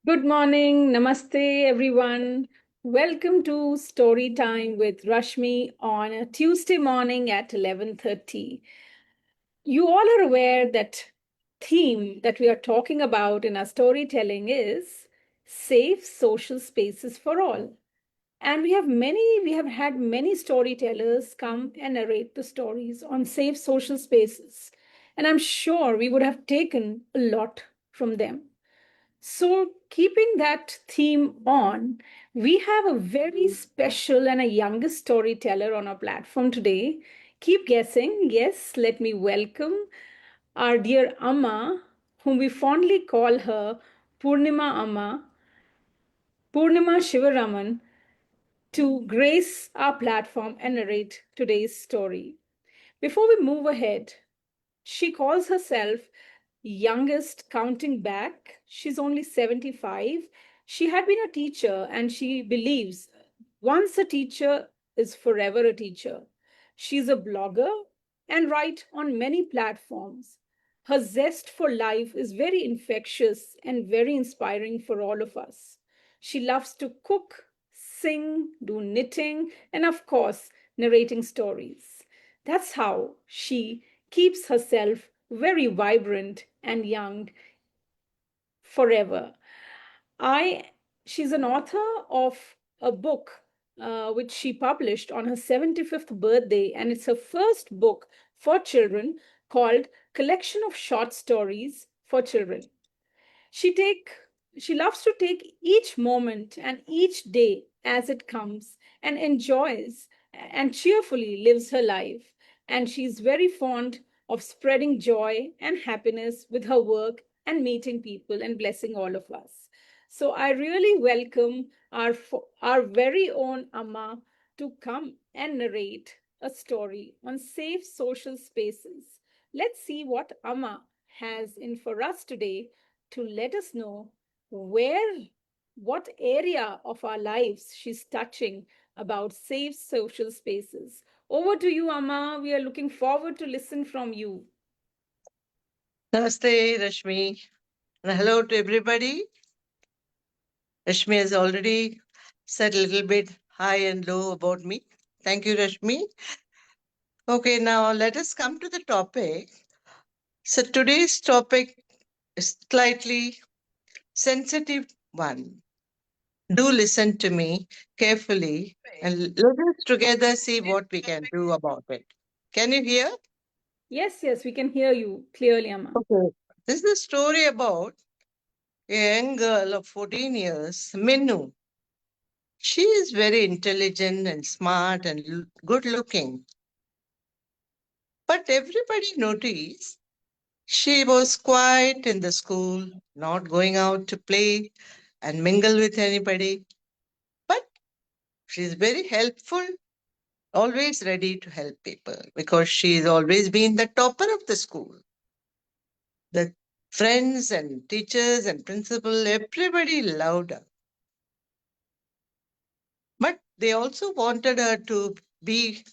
Good morning. Namaste, everyone. Welcome to Story Time with Rashmi on a Tuesday morning at 11:30. You all are aware that theme that we are talking about in our storytelling is safe social spaces for all. And we have had many storytellers come and narrate the stories on safe social spaces. And I'm sure we would have taken a lot from them. So, keeping that theme on, we have a very special and a youngest storyteller on our platform today. Keep guessing. Yes, let me welcome our dear Amma, whom we fondly call her Poornima Amma, Poornima Sivaraman, to grace our platform and narrate today's story. Before we move ahead, she calls herself youngest counting back. She's only 75. She had been a teacher and she believes once a teacher is forever a teacher. She's a blogger and writes on many platforms. Her zest for life is very infectious and very inspiring for all of us. She loves to cook, sing, do knitting, and of course, narrating stories. That's how she keeps herself very vibrant and young forever. I She's an author of a book which she published on her 75th birthday, and it's her first book for children called Collection of Short Stories for Children. She take she loves to take each moment and each day as it comes and enjoys and cheerfully lives her life. And she's very fond of spreading joy and happiness with her work and meeting people and blessing all of us. So I really welcome our very own Amma to come and narrate a story on safe social spaces. Let's see what Amma has in for us today to let us know what area of our lives she's touching about safe social spaces. Over to you, Amma. We are looking forward to listen from you. Namaste, Rashmi. And hello to everybody. Rashmi has already said a little bit high and low about me. Thank you, Rashmi. Okay, now let us come to the topic. So today's topic is slightly sensitive one. Do listen to me carefully and let us together see what we can do about it. Can you hear? Yes, yes, we can hear you clearly, Amma. Okay. This is a story about a young girl of 14 years, Minnu. She is very intelligent and smart and good looking. But everybody noticed she was quiet in the school, not going out to play and mingle with anybody. But she's very helpful, always ready to help people because she's always been the topper of the school. The friends and teachers and principal, everybody loved her. But they also wanted her to be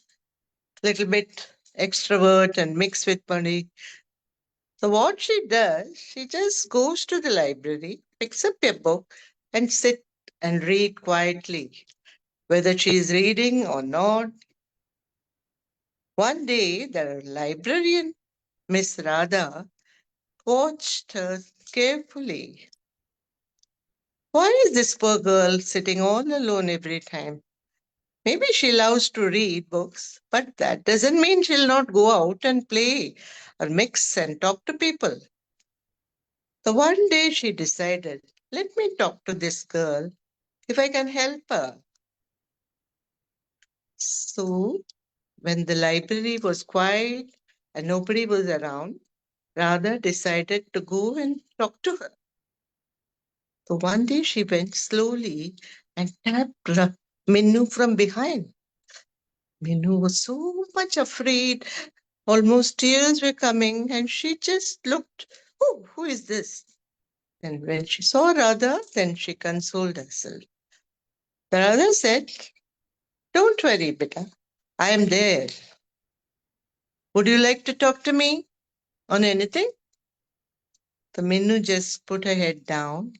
little bit extrovert and mix with money. So what she does, she just goes to the library, picks up a book, and sit and read quietly, whether she is reading or not. One day, the librarian, Miss Radha, watched her carefully. Why is this poor girl sitting all alone every time? Maybe she loves to read books, but that doesn't mean she'll not go out and play or mix and talk to people. So one day she decided, let me talk to this girl if I can help her. So when the library was quiet and nobody was around, Radha decided to go and talk to her. So one day she went slowly and tapped Minnu from behind. Minnu was so much afraid, almost tears were coming, and she just looked, oh, who is this? And when she saw Radha, then she consoled herself. The Radha said, don't worry, beta. I am there. Would you like to talk to me on anything? The Minnu just put her head down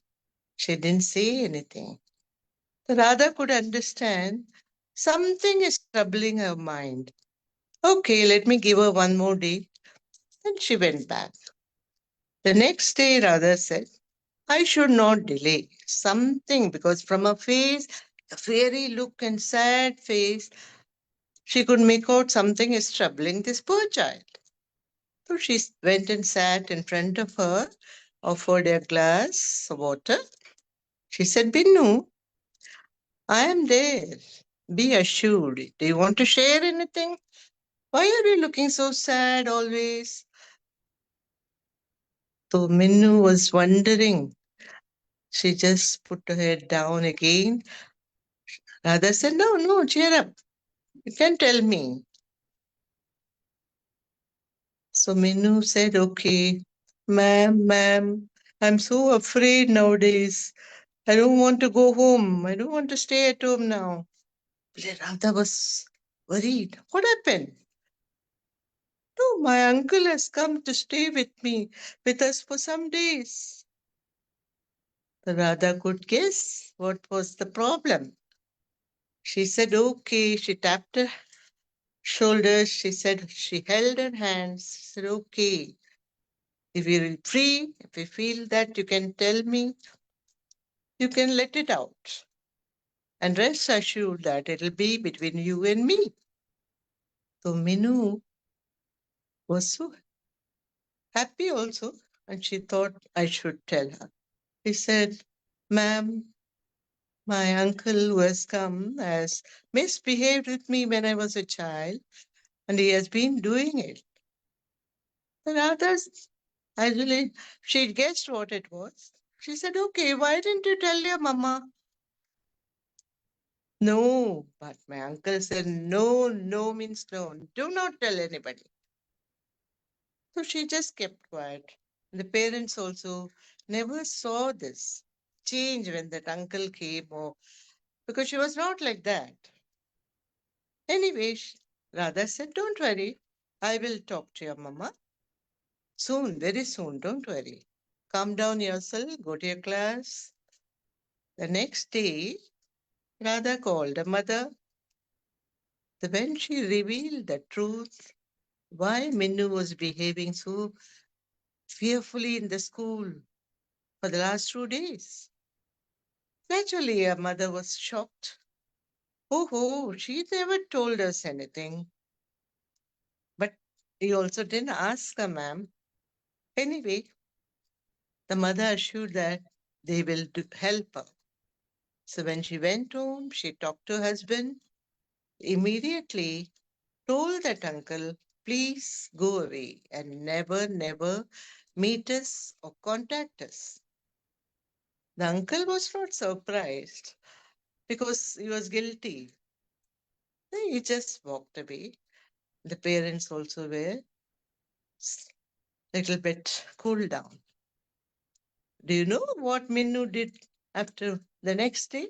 She didn't say anything. Radha could understand something is troubling her mind. Okay, let me give her one more day. Then she went back. The next day, Radha said, I should not delay something because from her face, a fiery look and sad face, she could make out something is troubling this poor child. So she went and sat in front of her, offered a glass of water. She said, Binnu, I am there. Be assured. Do you want to share anything? Why are you looking so sad always? So Minnu was wondering. She just put her head down again. Radha said, No, no, cheer up. You can tell me. So Minnu said, Okay, ma'am, I'm so afraid nowadays. I don't want to go home. I don't want to stay at home now. Radha was worried. What happened? No, my uncle has come to stay with us for some days. The Radha could guess what was the problem. She said, okay. She tapped her shoulders. She said, she held her hands. She said, okay. If you're free, if you feel that you can tell me, you can let it out. And rest assured that it'll be between you and me. So Minu was so happy also, and she thought I should tell her. He said, Ma'am, my uncle who has come has misbehaved with me when I was a child, and he has been doing it. The others, actually, she guessed what it was. She said, okay, why didn't you tell your mama? No, but my uncle said, no, no means no. Do not tell anybody. So she just kept quiet. The parents also never saw this change when that uncle came, or because she was not like that. Anyway, Radha said, don't worry. I will talk to your mama soon, very soon. Don't worry. Calm down yourself, go to your class. The next day, Radha called her mother. When she revealed the truth, why Minnu was behaving so fearfully in the school for the last 2 days. Naturally, her mother was shocked. Oh, she never told us anything. But he also didn't ask her, ma'am. Anyway, the mother assured that they will help her. So when she went home, she talked to her husband. Immediately told that uncle, please go away and never meet us or contact us. The uncle was not surprised because he was guilty. He just walked away. The parents also were a little bit cooled down. Do you know what Minnu did after the next day?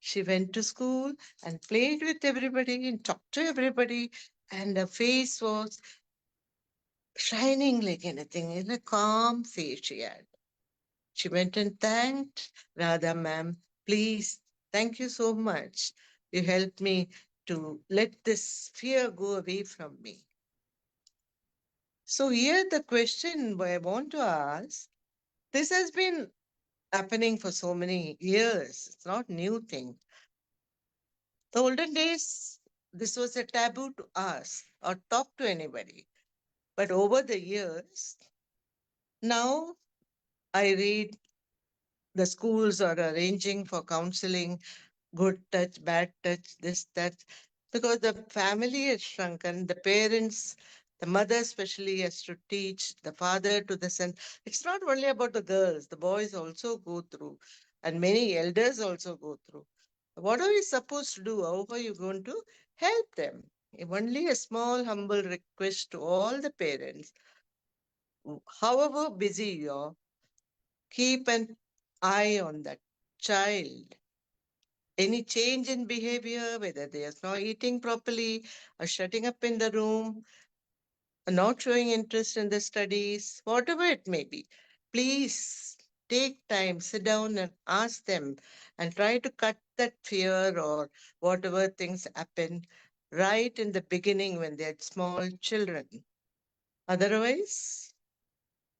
She went to school and played with everybody and talked to everybody, and her face was shining like anything, in a calm face she had. She went and thanked Radha, ma'am. Please, thank you so much. You helped me to let this fear go away from me. So, here the question I want to ask, this has been happening for so many years. It's not new thing. The olden days, this was a taboo to ask or talk to anybody. But over the years, now I read the schools are arranging for counseling, good touch, bad touch, this, that, because the family has shrunken, the parents, the mother especially has to teach, the father to the son. It's not only about the girls, the boys also go through, and many elders also go through. What are we supposed to do? How are you going to help them? Only a small, humble request to all the parents, however busy you are, keep an eye on that child. Any change in behavior, whether they are not eating properly or shutting up in the room, or not showing interest in the studies, whatever it may be, please take time, sit down and ask them and try to cut that fear or whatever things happen right in the beginning when they're small children. Otherwise,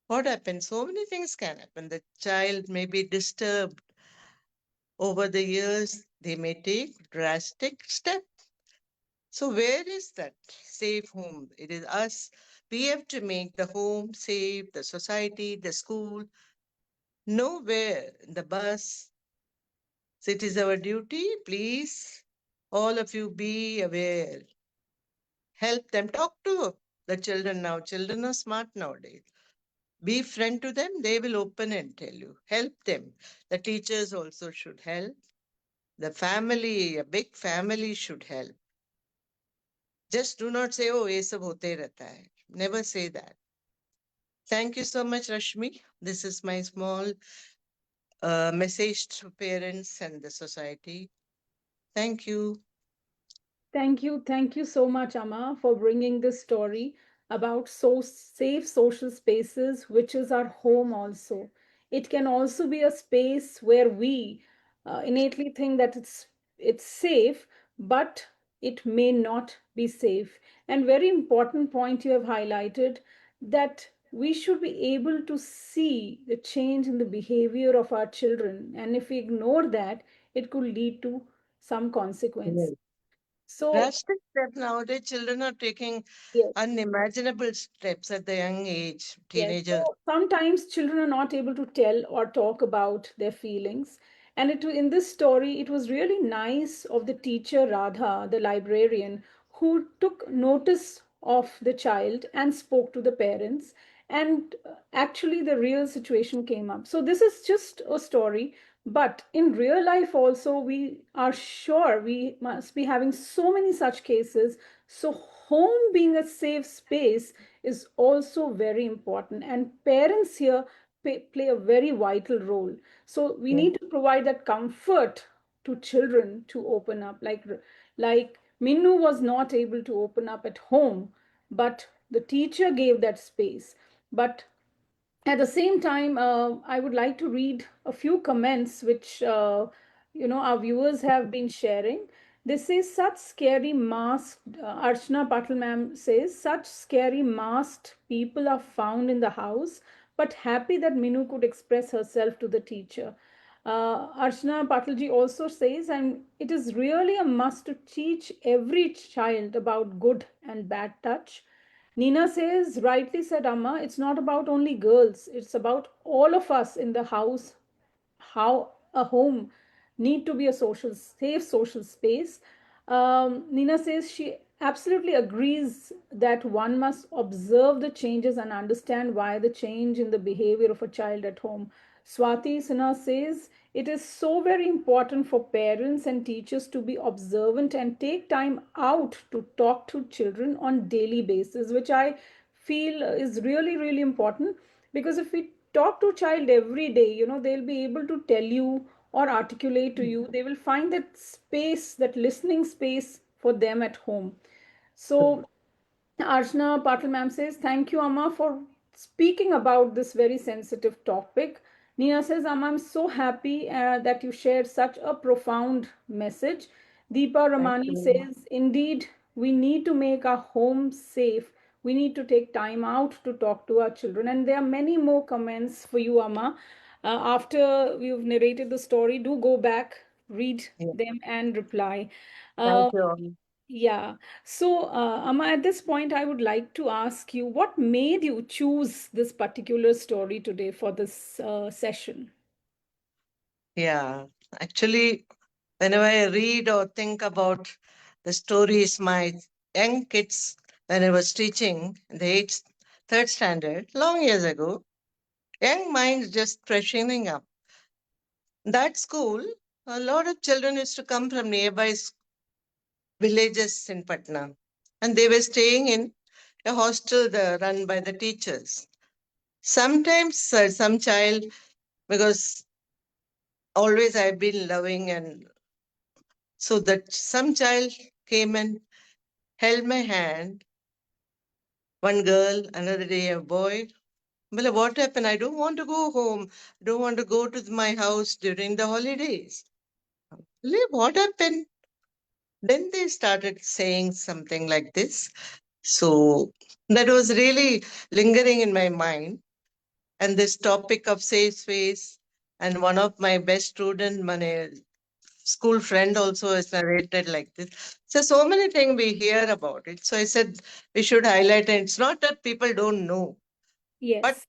what happens? So many things can happen. The child may be disturbed over the years, they may take drastic steps. So, where is that safe home? It is us. We have to make the home safe, the society, the school. Nowhere in the bus. So, it is our duty. Please, all of you be aware. Help them. Talk to the children now. Children are smart nowadays. Be friend to them. They will open and tell you. Help them. The teachers also should help. The family, a big family should help. Just do not say, oh, ये सब होते रहता है. Never say that. Thank you so much, Rashmi. This is my small message to parents and the society. Thank you. Thank you so much, Amma, for bringing this story about so safe social spaces, which is our home also. It can also be a space where we innately think that it's safe, but it may not be safe. And very important point you have highlighted, that we should be able to see the change in the behavior of our children. And if we ignore that, it could lead to some consequence. Yes. So, Drastic steps nowadays, children are taking yes, unimaginable steps at the young age, yes. teenagers. So sometimes children are not able to tell or talk about their feelings. And in this story, it was really nice of the teacher Radha, the librarian, who took notice of the child and spoke to the parents. And actually, the real situation came up. So this is just a story. But in real life, also, we are sure we must be having so many such cases. So, home being a safe space is also very important. And parents here play a very vital role. So, we Yes. need to provide that comfort to children to open up. Like Minnu was not able to open up at home, but the teacher gave that space. But at the same time, I would like to read a few comments which our viewers have been sharing. They say such scary masked. Archana Patil ma'am says such scary masked people are found in the house, but happy that Minu could express herself to the teacher. Archana Patilji also says, and it is really a must to teach every child about good and bad touch. Nina says, rightly said Amma, it's not about only girls, it's about all of us in the house, how a home need to be a safe social space. Nina says she absolutely agrees that one must observe the changes and understand why the change in the behavior of a child at home. Swati Sinha says it is so very important for parents and teachers to be observant and take time out to talk to children on daily basis, which I feel is really really important, because if we talk to a child every day, they'll be able to tell you or articulate to you. They will find that space, that listening space for them at home. So Archana Patil ma'am says, thank you, Amma, for speaking about this very sensitive topic. Nina says, Amma, I'm so happy that you shared such a profound message. Deepa Thank Ramani you. says, indeed, we need to make our home safe. We need to take time out to talk to our children. And there are many more comments for you, Amma. After you've narrated the story, do go back, read Yeah. them, and reply. Thank Uh, you all. yeah. So, Amma, at this point, I would like to ask you, what made you choose this particular story today for this session? Yeah. Actually, whenever I read or think about the stories my young kids, when I was teaching in the third standard, long years ago, young minds just freshening up. That school, a lot of children used to come from nearby villages in Patna, and they were staying in a hostel run by the teachers. Sometimes some child, because always I've been loving, and so that some child came and held my hand, one girl, another day a boy. Well, what happened? I don't want to go home. Don't want to go to my house during the holidays. Well, what happened? Then they started saying something like this. So that was really lingering in my mind. And this topic of safe space, and one of my best student, my school friend also has narrated like this. So many things we hear about it. So I said we should highlight it. It's not that people don't know, but Yes,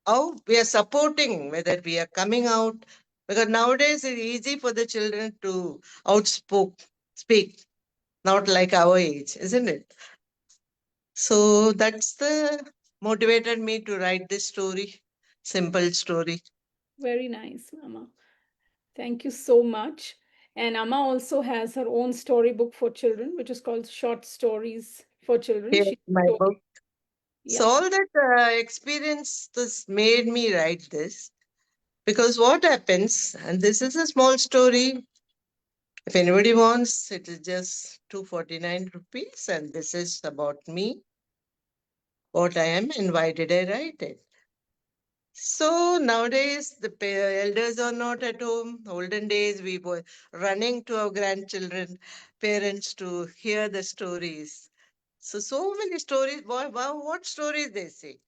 how we are supporting, whether we are coming out, because nowadays it's easy for the children to speak, not like our age, isn't it? So that's the motivated me to write this story, simple story. very nice, Amma. Thank you so much. And Amma also has her own storybook for children, which is called Short Stories for Children. Here, She my wrote, book. yeah, So all that experience this made me write this, because what happens, and this is a small story. If anybody wants, it is just 249 rupees, and this is about me, what I am, and why did I write it. So nowadays, the elders are not at home. Olden days, we were running to our grandchildren, parents to hear the stories. So many stories. What stories they say?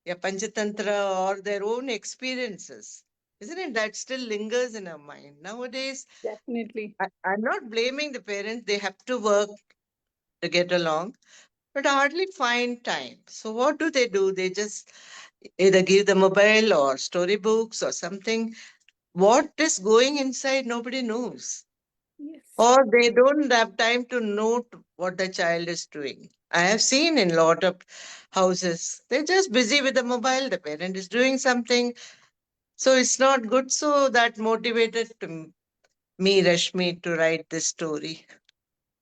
Yeah, Panchatantra or their own experiences. Isn't it? That still lingers in our mind. Nowadays, definitely. I'm not blaming the parents. They have to work to get along, but hardly find time. So what do? They just either give the mobile or storybooks or something. What is going inside, nobody knows. Yes, Or they don't have time to note what the child is doing. I have seen in lot of houses, they're just busy with the mobile, the parent is doing something. So it's not good. So that motivated me, Rashmi, to write this story.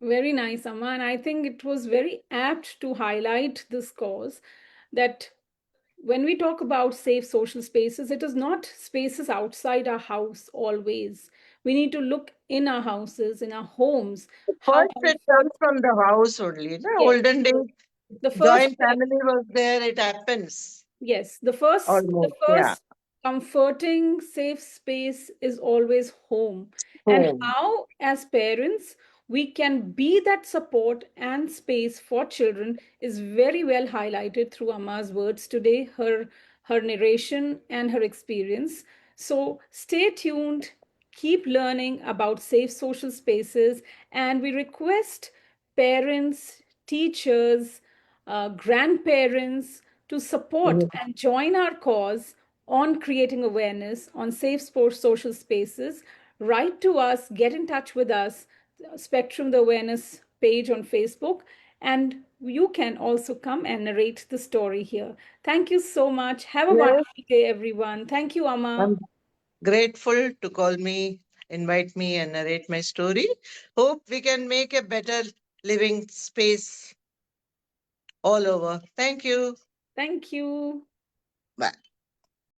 very nice, Amma. And I think it was very apt to highlight this cause that when we talk about safe social spaces, it is not spaces outside our house always. We need to look in our houses, in our homes, how First, our it comes from the house only. No? yes, Olden days, the first joint family was there, it happens yes, the almost. Yeah. first comforting safe space is always home. And Home. how as parents we can be that support and space for children is very well highlighted through Amma's words today, her narration and her experience. So stay tuned, keep learning about safe social spaces, and we request parents, teachers, grandparents to support Yeah. and join our cause on creating awareness on safe sports social spaces. Write to us, get in touch with us, Spectrum the Awareness page on Facebook, and you can also come and narrate the story here. Thank you so much. Have a Yes, wonderful day, everyone. Thank you, Amma. I'm grateful to call me, invite me, and narrate my story. Hope we can make a better living space all over. Thank you. Thank you. Bye.